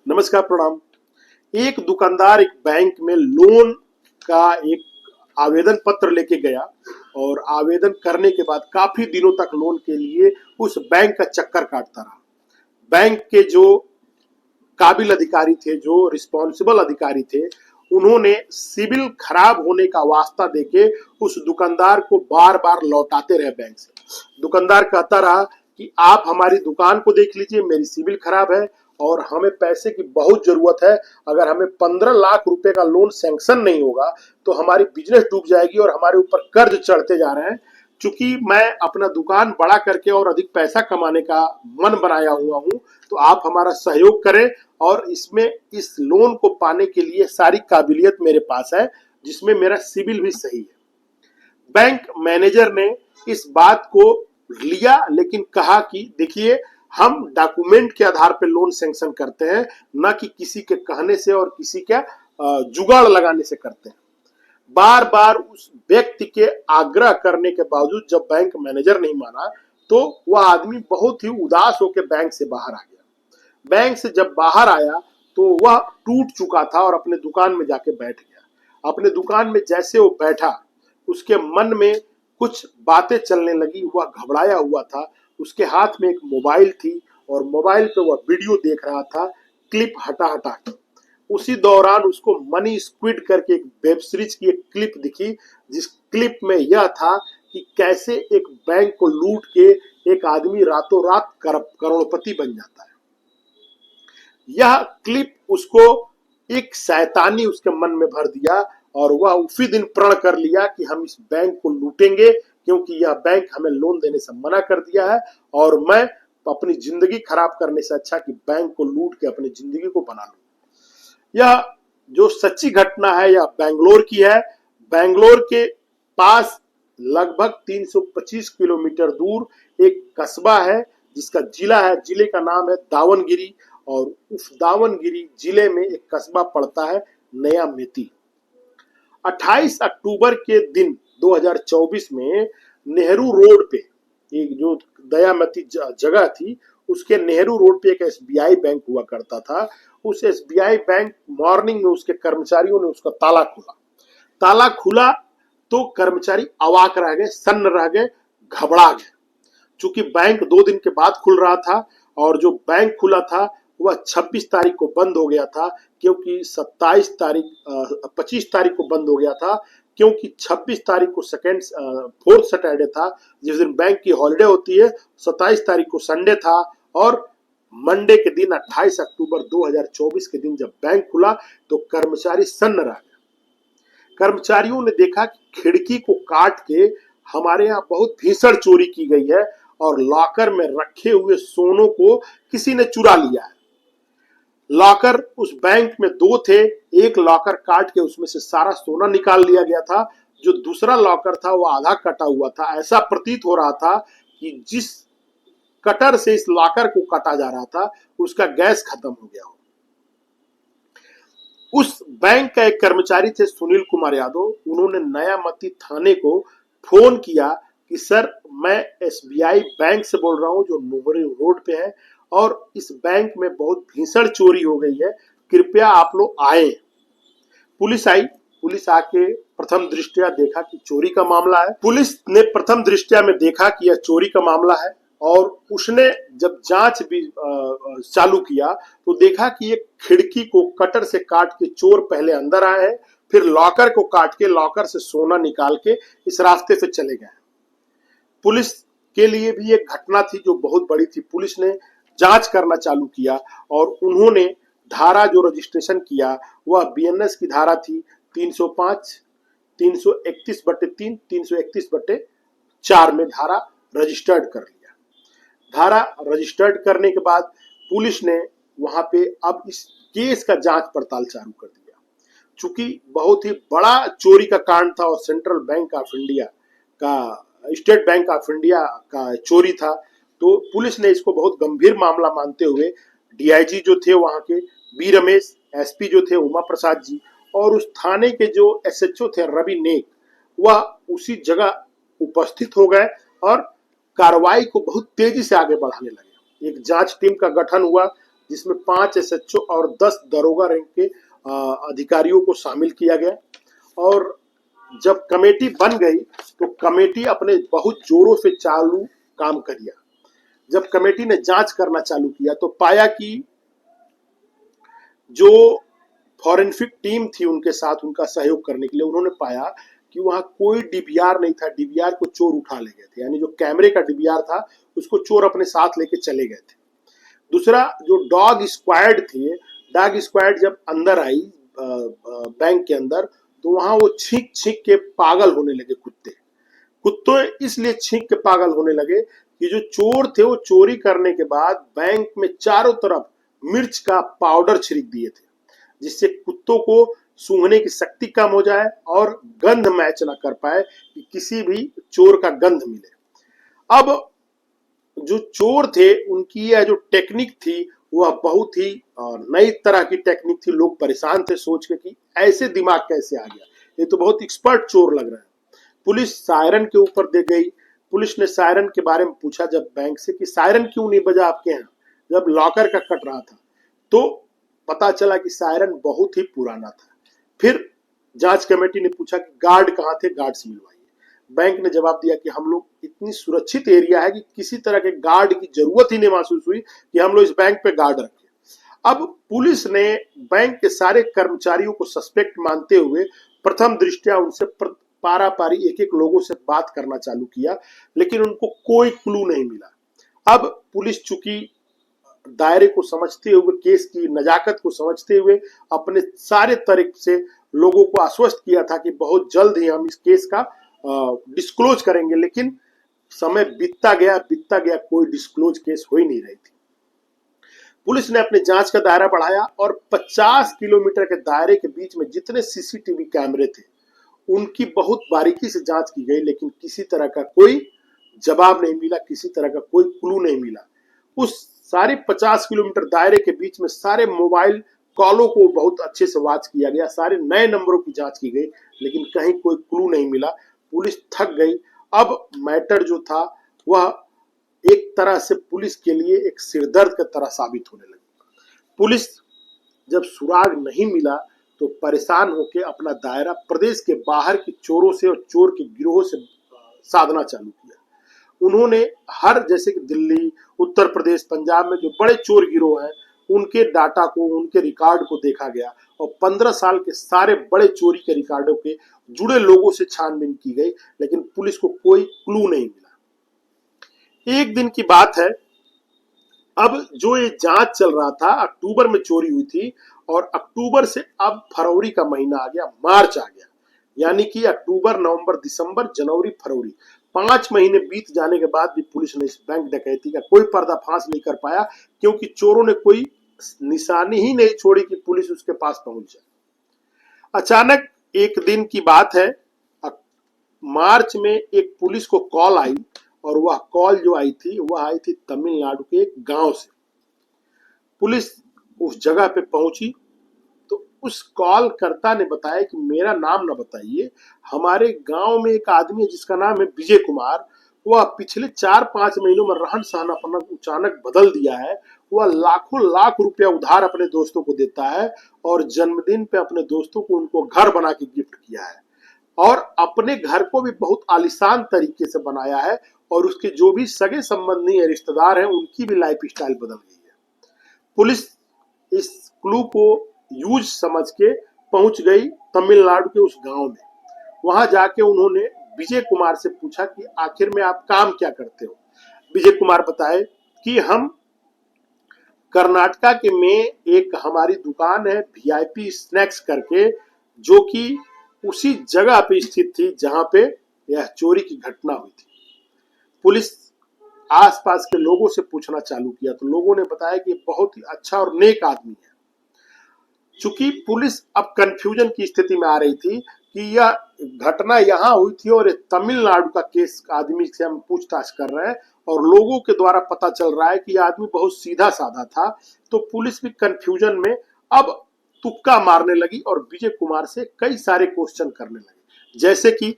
नमस्कार, प्रणाम। एक दुकानदार एक बैंक में लोन का एक आवेदन पत्र लेके गया और आवेदन करने के बाद काफी दिनों तक लोन के लिए उस बैंक का चक्कर काटता रहा। बैंक के जो काबिल अधिकारी थे, जो रिस्पॉन्सिबल अधिकारी थे, उन्होंने सिविल खराब होने का वास्ता देके उस दुकानदार को बार बार लौटाते रहे बैंक से। दुकानदार कहता रहा कि आप हमारी दुकान को देख लीजिए, मेरी सिविल खराब है और हमें पैसे की बहुत जरूरत है। अगर हमें 15 लाख रुपए का लोन सैंक्शन नहीं होगा तो हमारी बिजनेस डूब जाएगी और हमारे ऊपर कर्ज चढ़ते जा रहे हैं। चूंकि मैं अपना दुकान बड़ा करके और अधिक पैसा कमाने का मन बनाया हुआ हूं, तो आप हमारा सहयोग करें और इसमें इस लोन को पाने के लिए सारी काबिलियत मेरे पास है, जिसमें मेरा सिविल भी सही है। बैंक मैनेजर ने इस बात को लिया, लेकिन कहा कि देखिए, हम डॉक्यूमेंट के आधार पर लोन सैंक्शन करते हैं, न कि किसी के कहने से और किसी का जुगाड़ लगाने से करते हैं। बार बार उस व्यक्ति के आग्रह करने के बावजूद जब बैंक मैनेजर नहीं माना, तो वह आदमी बहुत ही उदास होकर बैंक से बाहर आ गया। बैंक से जब बाहर आया तो वह टूट चुका था और अपने दुकान में जाके बैठ गया। अपने दुकान में जैसे वो बैठा, उसके मन में कुछ बातें चलने लगी। वह घबराया हुआ था। उसके हाथ में एक मोबाइल थी और मोबाइल पे वह वीडियो देख रहा था, क्लिप हटा हटा के। उसी दौरान उसको मनी स्क्विड करके एक वेब सीरीज की एक क्लिप दिखी, जिस क्लिप में यह था कि कैसे एक बैंक को लूट के एक आदमी रातों रात करोड़पति बन जाता है। यह क्लिप उसको एक शैतानी उसके मन में भर दिया और वह उसी दिन प्रण कर लिया कि हम इस बैंक को लूटेंगे, क्योंकि यह बैंक हमें लोन देने से मना कर दिया है और मैं अपनी जिंदगी खराब करने से अच्छा कि बैंक को लूट के अपनी जिंदगी को बना लूं। यह जो सच्ची घटना है यह बेंगलोर की है। बेंगलोर के पास लगभग 325 किलोमीटर दूर एक कस्बा है जिसका जिला है, जिले का नाम है दावनगिरी, और उस दावनगिरी जिले में एक कस्बा पड़ता है नया मेती। 28 अक्टूबर के दिन 2024 में नेहरू रोड पे एक जो दयामती जगह थी, उसके नेहरू रोड पे एक एसबीआई बैंक हुआ करता था। उस एसबीआई बैंक मॉर्निंग में उसके कर्मचारियों ने उसका ताला खुला तो कर्मचारी अवाक रह गए, सन्न रह गए, घबरा गए। चूंकि बैंक 2 दिन के बाद खुल रहा था और जो बैंक खुला था वह 26 तारीख को बंद हो गया था, क्योंकि 25 तारीख को बंद हो गया था, क्योंकि 26 तारीख को फोर्थ सैटरडे था, जिस दिन बैंक की हॉलिडे होती है। 27 तारीख को संडे था और मंडे के दिन 28 अक्टूबर 2024 के दिन जब बैंक खुला तो कर्मचारी सन्न रह गए। कर्मचारियों ने देखा कि खिड़की को काट के हमारे यहाँ बहुत भीषण चोरी की गई है और लॉकर में रखे हुए सोनों को किसी ने चुरा लिया है। लॉकर उस बैंक में 2 थे, एक लॉकर काट के उसमें से सारा सोना निकाल लिया गया था। जो दूसरा लॉकर था वो आधा कटा हुआ था। ऐसा प्रतीत हो रहा था कि जिस कटर से इस लॉकर को काटा जा रहा था उसका गैस खत्म हो गया हो। उस बैंक का एक कर्मचारी थे सुनील कुमार यादव, उन्होंने नयामती थाने को फोन किया कि सर, मैं एसबीआई बैंक से बोल रहा हूं जो नेहरू रोड पे है और इस बैंक में बहुत भीषण चोरी हो गई है, कृपया आप लोग आए। पुलिस आई। पुलिस आके प्रथम दृष्टया देखा कि चोरी का मामला है। पुलिस ने प्रथम दृष्टया में देखा कि यह चोरी का मामला है और उसने जब जांच भी चालू किया तो देखा कि एक खिड़की को कटर से काट के चोर पहले अंदर आए हैं, फिर लॉकर को काट के लॉकर से सोना निकाल के इस रास्ते से चले गए। पुलिस के लिए भी एक घटना थी जो बहुत बड़ी थी। पुलिस ने जांच करना चालू किया और उन्होंने धारा जो रजिस्ट्रेशन किया वह बीएनएस की धारा थी 305, 331/3, 331/4 में धारा रजिस्टर्ड कर लिया। धारा रजिस्टर्ड करने के बाद पुलिस ने वहां पे अब इस केस का जांच पड़ताल चालू कर दिया। चूंकि बहुत ही बड़ा चोरी का कांड था और सेंट्रल बैंक ऑफ इंडिया का, स्टेट बैंक ऑफ इंडिया का चोरी था, तो पुलिस ने इसको बहुत गंभीर मामला मानते हुए डीआईजी जो थे वहां के बी रमेश, एसपी जो थे उमा प्रसाद जी, और उस थाने के जो एसएचओ थे रवि नेक, वह उसी जगह उपस्थित हो गए और कार्रवाई को बहुत तेजी से आगे बढ़ाने लगे। एक जांच टीम का गठन हुआ। जिसमें 5 एसएचओ और 10 दरोगा रैंक के अधिकारियों को शामिल किया गया। और जब कमेटी बन गई तो कमेटी अपने बहुत जोरों से चालू काम किया। जब कमेटी ने जांच करना चालू किया तो पाया कि जो फॉरेंसिक टीम थी उनके साथ उनका सहयोग करने के लिए, उन्होंने पाया कि वहां कोई डीवीआर नहीं था। डीवीआर को चोर उठा ले गए थे, यानी जो कैमरे का डीवीआर था उसको चोर अपने साथ लेके चले गए थे। दूसरा, जो डॉग स्क्वाड थी, डॉग स्क्वाड जब अंदर आई बैंक के अंदर, तो वहां वो छींक छींक के पागल होने लगे। कुत्ते इसलिए छींक के पागल होने लगे कि जो चोर थे वो चोरी करने के बाद बैंक में चारों तरफ मिर्च का पाउडर छिड़क दिए थे, जिससे कुत्तों को सूंघने की शक्ति कम हो जाए और गंध मैच ना कर पाए कि किसी भी चोर का गंध मिले। अब जो चोर थे उनकी यह जो टेक्निक थी वह बहुत ही नई तरह की टेक्निक थी। लोग परेशान थे सोच के कि ऐसे दिमाग कैसे आ गया, ये तो बहुत एक्सपर्ट चोर लग रहा है। पुलिस सायरन के ऊपर दे गई। पुलिस ने सायरन के बारे में पूछा जब बैंक से कि सायरन क्यों नहीं बजा आपके यहाँ, जब लॉकर का कट रहा था, तो पता चला कि सायरन बहुत ही पुराना था। फिर जांच कमेटी ने पूछा कि गार्ड कहाँ थे, गार्ड से मिलवाइए। बैंक ने जवाब दिया कि हम लोग इतनी सुरक्षित एरिया है कि किसी तरह के गार्ड की जरूरत ही नहीं महसूस हुई कि हम लोग इस बैंक पे गार्ड रखें। अब पुलिस ने बैंक के सारे कर्मचारियों को सस्पेक्ट मानते हुए प्रथम दृष्टया उनसे पारा पारी एक एक लोगों से बात करना चालू किया, लेकिन उनको कोई क्लू नहीं मिला। अब पुलिस चूंकि दायरे को समझते हुए, केस की नजाकत को समझते हुए अपने सारे तरीके से लोगों को आश्वस्त किया था कि बहुत जल्द ही हम इस केस का डिस्क्लोज करेंगे, लेकिन समय बीतता गया, कोई डिस्क्लोज केस हो ही नहीं रही थी। पुलिस ने अपने जांच का दायरा बढ़ाया और 50 किलोमीटर के दायरे के बीच में जितने सीसीटीवी कैमरे थे उनकी बहुत बारीकी से जांच की गई, लेकिन किसी तरह का कोई जवाब नहीं मिला, किसी तरह का कोई क्लू नहीं मिला। उस सारे 50 किलोमीटर दायरे के बीच में सारे मोबाइल कॉलों को बहुत अच्छे से वॉच किया गया, सारे नए नंबरों की जांच की गई, लेकिन कहीं कोई क्लू नहीं मिला। पुलिस थक गई। अब मैटर जो था वह एक तरह से पुलिस के लिए एक सिरदर्द की तरह साबित होने लगी। पुलिस जब सुराग नहीं मिला तो परेशान होकर अपना दायरा प्रदेश के बाहर के चोरों से और चोर के गिरोह से साधना चालू किया। उन्होंने हर, जैसे कि दिल्ली, उत्तर प्रदेश, पंजाब में जो बड़े चोर गिरोह हैं उनके डाटा को, उनके रिकॉर्ड को देखा गया और 15 साल के सारे बड़े चोरी के रिकॉर्डों के जुड़े लोगों से छानबीन की गई, लेकिन पुलिस को कोई क्लू नहीं मिला। एक दिन की बात है, अब जो ये जांच चल रहा था, अक्टूबर में चोरी हुई थी और अक्टूबर से अब फरवरी का महीना आ गया, मार्च आ गया, यानी कि अक्टूबर, नवंबर, दिसंबर, जनवरी, फरवरी, 5 महीने बीत जाने के बाद भी पुलिस ने इस बैंक डकैती का कोई पर्दाफाश नहीं कर पाया, क्योंकि चोरों ने कोई निशानी ही नहीं छोड़ी कि पुलिस उसके पास पहुंच जाए। अचानक एक दिन की बात है, मार्च में एक पुलिस को कॉल आई और वह कॉल जो आई थी वह आई थी तमिलनाडु के एक गांव से। पुलिस उस जगह पे पहुंची तो उस कॉल कर्ता ने बताया कि मेरा नाम ना बताइए, हमारे गांव में एक आदमी है जिसका नाम है विजय कुमार, वह पिछले 4-5 महीनों में रहन सहन अपना अचानक बदल दिया है। वह लाखों लाख रुपया उधार अपने दोस्तों को देता है और जन्मदिन पे अपने दोस्तों को उनको घर बना के गिफ्ट किया है और अपने घर को भी बहुत आलीशान तरीके से बनाया है और उसके जो भी सगे संबंधी है, रिश्तेदार हैं, उनकी भी लाइफ स्टाइल बदल गई है। पुलिस इस क्लू को यूज समझ के पहुंच गई तमिलनाडु के उस गांव में। वहां जाके उन्होंने विजय कुमार से पूछा कि आखिर में आप काम क्या करते हो। विजय कुमार बताए कि हम कर्नाटका के में एक हमारी दुकान है वीआईपी स्नैक्स करके, जो कि उसी जगह पे स्थित थी जहां पे यह चोरी की घटना हुई थी। पुलिस आसपास के लोगों से पूछना चालू किया तो लोगों ने बताया कि बहुत ही अच्छा और नेक आदमी है। चूंकि पुलिस अब कंफ्यूजन की स्थिति में आ रही थी कि यह घटना यहाँ हुई थी और तमिलनाडु का केस आदमी से हम पूछताछ कर रहे हैं और लोगों के द्वारा पता चल रहा है कि यह आदमी बहुत सीधा साधा था, तो पुलिस भी कंफ्यूजन में अब तुक्का मारने लगी और विजय कुमार से कई सारे क्वेश्चन करने लगे, जैसे कि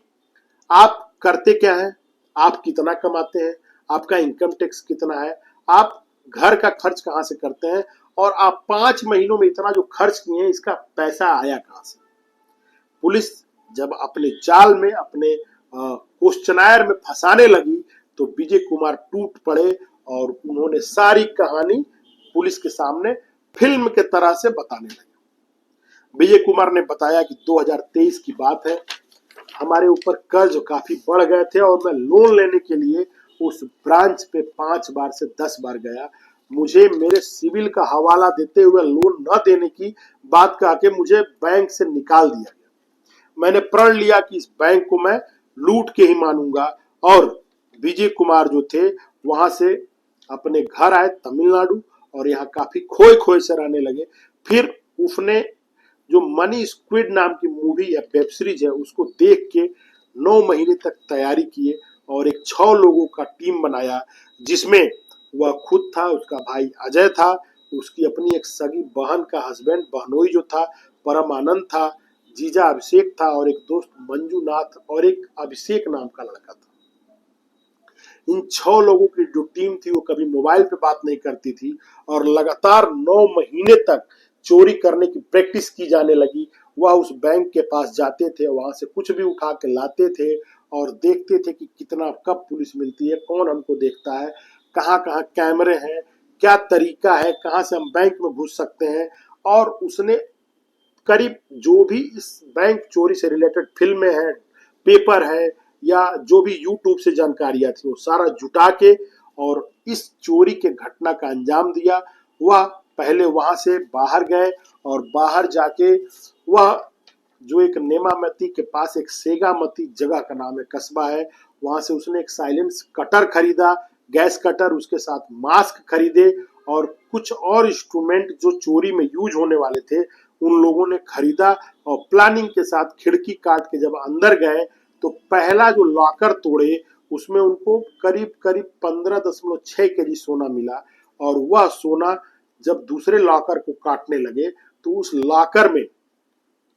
आप करते क्या हैं, आप कितना कमाते हैं, आपका इनकम टैक्स कितना है, आप घर का खर्च कहाँ से करते हैं और आप 5 महीनों में इतना जो खर्च किए हैं, इसका पैसा आया कहां से? पुलिस जब अपने जाल में, अपने क्वेश्चनायर में फंसाने लगी, तो विजय कुमार टूट पड़े और उन्होंने सारी कहानी पुलिस के सामने फिल्म के तरह से बताने लगे। विजय कुमार ने बताया कि 2023 की बात है, हमारे ऊपर कर्ज काफी बढ़ गए थे और मैं लोन लेने के लिए उस ब्रांच पे 5 बार से 10 बार गया। मुझे मेरे सिविल का हवाला देते हुए लोन न देने की बात कह के मुझे बैंक से निकाल दिया गया। मैंने प्रण लिया कि इस बैंक को मैं लूट के ही मानूंगा। और विजय कुमार जो थे वहां से अपने घर आए तमिलनाडु और यहाँ काफी खोए खोए से रहने लगे। फिर उसने जो मनी स्क्विड नाम की मूवी या वेब सीरीज है उसको देख के 9 महीने तक तैयारी किए और एक 6 लोगों का टीम बनाया, जिसमें वह खुद था, उसका भाई अजय था, उसकी अपनी एक सगी बहन का हस्बैंड बहनोई जो था परमानंद था, जीजा अभिषेक था और एक दोस्त मंजूनाथ और एक अभिषेक नाम का लड़का था। इन 6 लोगों की जो टीम थी वो कभी मोबाइल पे बात नहीं करती थी और लगातार 9 महीने तक चोरी करने की प्रैक्टिस की जाने लगी। वह उस बैंक के पास जाते थे, वहां से कुछ भी उठा के लाते थे और देखते थे कि कितना कब पुलिस मिलती है, कौन हमको देखता है, कहाँ कहाँ कैमरे हैं, क्या तरीका है, कहाँ से हम बैंक में घुस सकते हैं। और उसने करीब जो भी इस बैंक चोरी से रिलेटेड फिल्में हैं, पेपर है या जो भी यूट्यूब से जानकारियां थी, वो सारा जुटा के और इस चोरी के घटना का अंजाम दिया। वह पहले वहां से बाहर गए और बाहर जाके वह जो एक नेमामती के पास एक सेगामती जगह का नाम है, कस्बा है, वहां से उसने एक साइलेंस कटर खरीदा, गैस कटर, उसके साथ मास्क खरीदे और कुछ और इंस्ट्रूमेंट जो चोरी में यूज होने वाले थे उन लोगों ने खरीदा। और प्लानिंग के साथ खिड़की काट के जब अंदर गए तो पहला जो लॉकर तोड़े उसमें उनको करीब करीब 15.6 केजी सोना मिला। और वह सोना जब दूसरे लॉकर को काटने लगे तो उस लॉकर में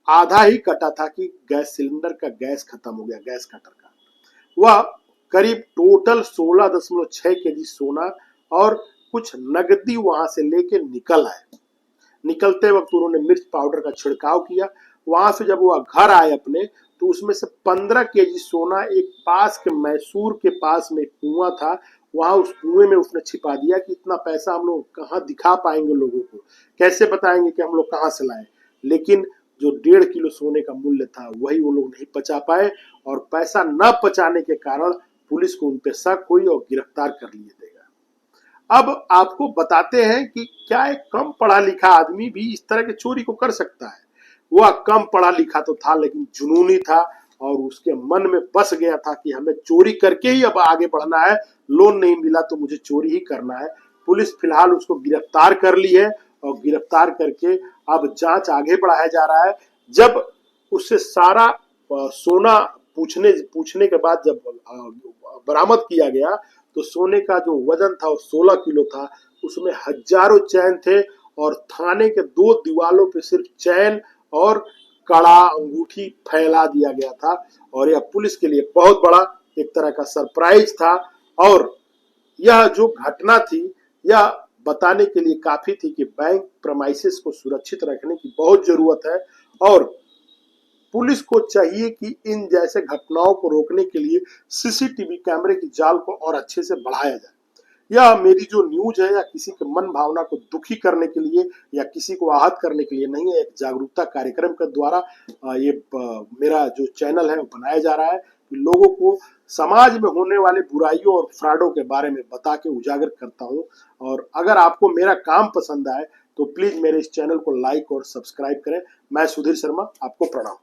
आधा ही कटा था कि गैस सिलेंडर का गैस खत्म हो गया, गैस कटर का। वह करीब टोटल 16.6 केजी सोना और कुछ नकदी वहां से लेके निकल आए। निकलते वक्त उन्होंने मिर्च पाउडर का छिड़काव किया। वहां से जब वह घर आए अपने, तो उसमें से 15 केजी सोना एक पास के मैसूर के पास में कुआं था, वहां उस कुएं में उसने छिपा दिया कि इतना पैसा हम लोग कहाँ दिखा पाएंगे, लोगों को कैसे बताएंगे कि हम लोग कहाँ से लाए। लेकिन जो 1.5 किलो सोने का मूल्य था वही वो लोग नहीं पचा पाए और पैसा न पचाने के कारण पुलिस को उन पे शक हुई और गिरफ्तार कर लिए गए। अब आपको बताते हैं कि क्या एक कम पढ़ा लिखा आदमी भी इस तरह की चोरी को कर सकता है। वह कम पढ़ा लिखा तो था लेकिन जुनूनी था और उसके मन में बस गया था कि हमें चोरी करके ही अब आगे बढ़ना है, लोन नहीं मिला तो मुझे चोरी ही करना है। पुलिस फिलहाल उसको गिरफ्तार कर ली है और गिरफ्तार करके अब जांच आगे बढ़ाया जा रहा है। जब उससे सारा सोना पूछने के बाद जब बरामद किया गया तो सोने का जो वजन था वो 16 किलो था, उसमें हजारों चैन थे और थाने के 2 दीवालों पे सिर्फ चैन और कड़ा अंगूठी फैला दिया गया था। और यह पुलिस के लिए बहुत बड़ा एक तरह का सरप्राइज था और यह जो घटना थी यह बताने के लिए काफी थी कि बैंक प्रेमाइसेस को सुरक्षित रखने की बहुत जरूरत है और पुलिस को चाहिए कि इन जैसे घटनाओं को रोकने के लिए सीसीटीवी कैमरे की जाल को और अच्छे से बढ़ाया जाए। यह मेरी जो न्यूज है या किसी के मन भावना को दुखी करने के लिए या किसी को आहत करने के लिए नहीं है, एक जागरूकता कार्यक्रम के द्वारा ये मेरा जो चैनल है वो बनाया जा रहा है कि लोगों को समाज में होने वाले बुराइयों और फ्रॉडों के बारे में बता के उजागर करता हूँ। और अगर आपको मेरा काम पसंद आए तो प्लीज मेरे इस चैनल को लाइक और सब्सक्राइब करें। मैं सुधीर शर्मा, आपको प्रणाम।